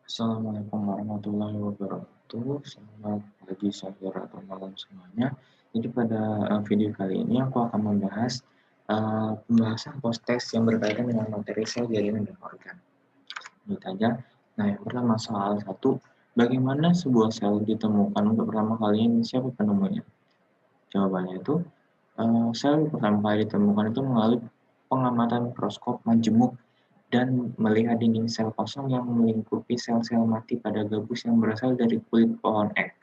Assalamualaikum warahmatullahi wabarakatuh. Selamat pagi, sore, atau malam semuanya. Jadi pada video kali ini aku akan membahas pembahasan post-test yang berkaitan dengan materi sel, jaringan, dan organ. Ini saja. Nah, yang pertama soal 1, bagaimana sebuah sel ditemukan untuk pertama kalinya dan siapa penemunya? Jawabannya itu, sel pertama kali ditemukan itu melalui pengamatan mikroskop majemuk dan melihat dinding sel kosong yang melingkupi sel-sel mati pada gabus yang berasal dari kulit pohon ek.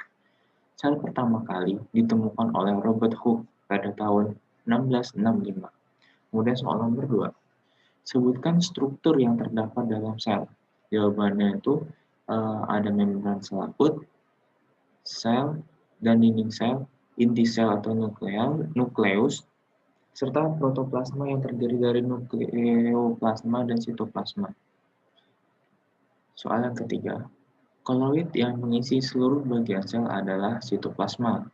Sel pertama kali ditemukan oleh Robert Hooke pada tahun 1665. Kemudian soal nomor 2. Sebutkan struktur yang terdapat dalam sel. Jawabannya itu ada membran selaput, sel dan dinding sel, inti sel atau nukleus, serta protoplasma yang terdiri dari nukleoplasma dan sitoplasma. Soal yang ketiga, koloid yang mengisi seluruh bagian sel adalah sitoplasma.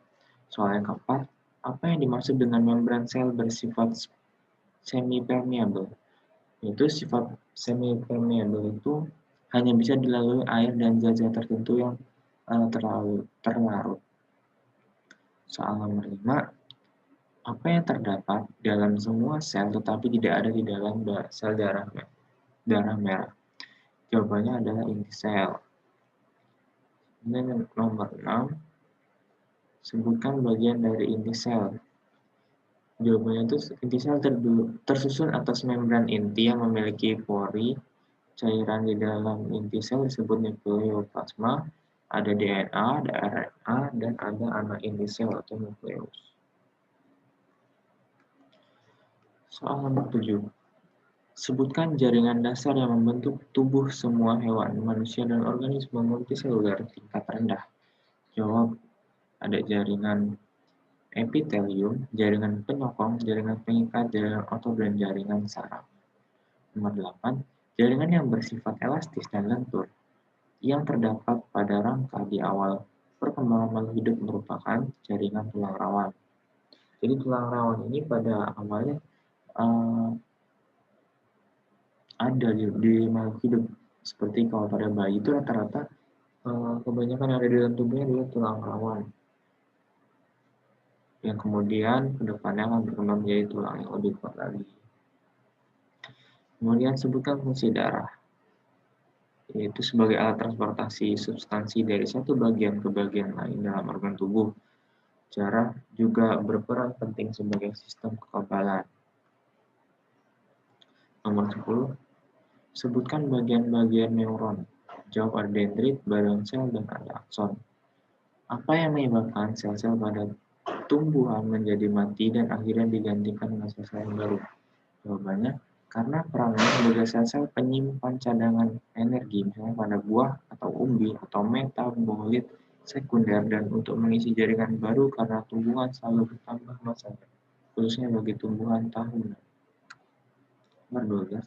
Soal yang keempat, apa yang dimaksud dengan membran sel bersifat semi-permeable? Yaitu sifat semi-permeable itu hanya bisa dilalui air dan zat-zat tertentu yang terlarut. Soal nomor 5, apa yang terdapat dalam semua sel tetapi tidak ada di dalam sel darah merah? Jawabannya adalah inti sel. Kemudian nomor 6, sebutkan bagian dari inti sel. Jawabannya itu inti sel tersusun atas membran inti yang memiliki pori. Cairan di dalam inti sel disebut nukleoplasma. Ada DNA, ada RNA, dan ada anak inti sel atau nukleus. Soal nomor 7. Sebutkan jaringan dasar yang membentuk tubuh semua hewan, manusia, dan organisme multiseluler tingkat rendah. Jawab, ada jaringan epitelium, jaringan penyokong, jaringan pengikat, jaringan otot, dan jaringan saraf. Nomor 8. Jaringan yang bersifat elastis dan lentur yang terdapat pada rangka di awal perkembangan makhluk hidup merupakan jaringan tulang rawan. Jadi tulang rawan ini pada awalnya ada di makhluk hidup. Seperti kalau pada bayi itu rata-rata kebanyakan yang ada di dalam tubuhnya adalah tulang rawan, yang kemudian kedepannya akan berkembang menjadi tulang yang lebih kuat lagi. Kemudian sebutkan fungsi darah, yaitu sebagai alat transportasi substansi dari satu bagian ke bagian lain dalam organ tubuh. Darah juga berperan penting sebagai sistem kekebalan. Nomor 10, sebutkan bagian-bagian neuron. Jawab, ada dendrit, badan sel, dan ada akson. Apa yang menyebabkan sel-sel pada tumbuhan menjadi mati dan akhirnya digantikan dengan sel-sel yang baru? Jawabannya, karena perannya sebagai sel-sel penyimpan cadangan energi, misalnya pada buah atau umbi atau metabolit sekunder, dan untuk mengisi jaringan baru karena tumbuhan selalu bertambah masanya, khususnya bagi tumbuhan tahunan. Nomor 12.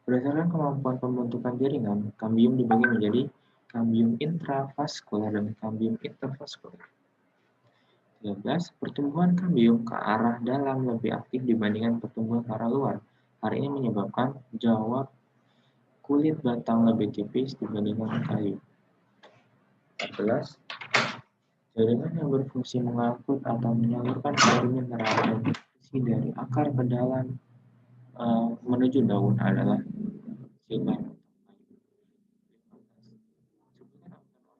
Berdasarkan kemampuan pembentukan jaringan, kambium dibagi menjadi kambium intravaskular dan kambium intervaskular. 13. Pertumbuhan kambium ke arah dalam lebih aktif dibandingkan pertumbuhan ke arah luar. Hal ini menyebabkan jawab kulit batang lebih tipis dibandingkan kayu. 14. Jaringan yang berfungsi mengangkut atau menyalurkan air mineral dan nutrisi dari akar ke dalam menuju daun adalah jaringan.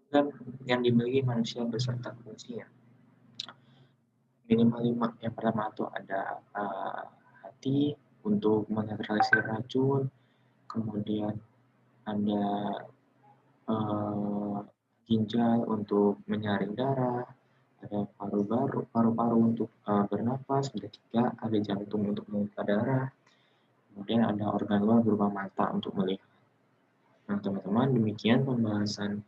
Organ yang dimiliki manusia beserta fungsinya. Minimal 5. Yang pertama itu ada hati untuk menetralisir racun, kemudian ada ginjal untuk menyaring darah, ada paru-paru untuk bernapas, ada jantung untuk memompa darah, kemudian ada organ luar berupa mata untuk melihat. Nah, teman-teman, demikian pembahasan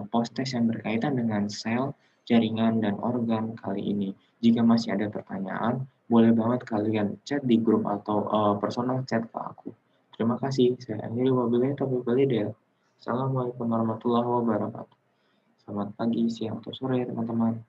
post-test yang berkaitan dengan sel, jaringan, dan organ kali ini. Jika masih ada pertanyaan, boleh banget kalian chat di grup atau personal chat ke aku. Terima kasih. Saya akhiri wabillahi taufiq wal hidayah. Assalamualaikum warahmatullahi wabarakatuh. Selamat pagi, siang, atau sore, teman-teman.